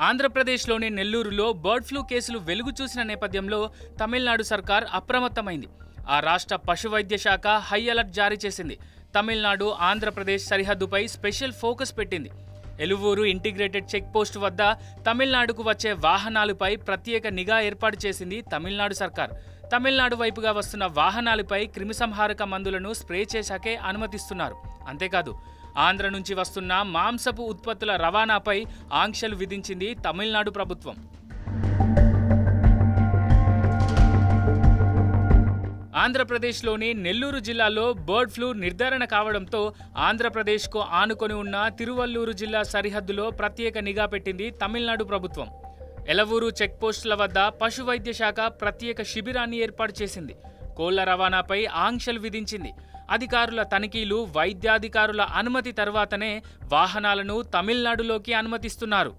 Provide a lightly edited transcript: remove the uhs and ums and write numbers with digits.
ఆంధ్రప్రదేశ్లోని నెల్లూరులో bird flu కేసులు వెలుగు చూసిన నేపథ్యంలో తమిళనాడు సర్కార్ అప్రమత్తమైంది. ఆ రాష్ట్ర పశువైద్య శాఖ హై అలర్ట్ జారీ చేసింది. తమిళనాడు ఆంధ్రప్రదేశ్ సరిహద్దుపై స్పెషల్ ఫోకస్ పెట్టింది. ఎలువూరు ఇంటిగ్రేటెడ్ చెక్ పోస్ట్ వద్ద తమిళనాడుకు వచ్చే వాహనాలపై ప్రత్యేక నిఘా ఏర్పాటు చేసింది తమిళనాడు సర్కార్. తమిళనాడు వైపుగా వస్తున్న వాహనాలపై క్రిమిసంహారక మందులను స్ప్రే చేశాకే అనుమతిస్తున్నారు. అంతేకాదు, ఆంధ్ర నుంచి వస్తున్న మాంసపు ఉత్పత్తుల రవాణాపై ఆంక్షలు విధించింది తమిళనాడు ప్రభుత్వం. ఆంధ్రప్రదేశ్లోని నెల్లూరు జిల్లాలో బర్డ్ ఫ్లూ నిర్ధారణ కావడంతో ఆంధ్రప్రదేశ్కు ఆనుకొని ఉన్న తిరువల్లూరు జిల్లా సరిహద్దులో ప్రత్యేక నిఘా పెట్టింది తమిళనాడు ప్రభుత్వం. ఎలవూరు చెక్పోస్టుల వద్ద పశువైద్య శాఖ ప్రత్యేక శిబిరాన్ని ఏర్పాటు చేసింది. కోళ్ల రవాణాపై ఆంక్షలు విధించింది. అధికారుల తనిఖీలు, వైద్యాధికారుల అనుమతి తర్వాతనే వాహనాలను తమిళనాడులోకి అనుమతిస్తున్నారు.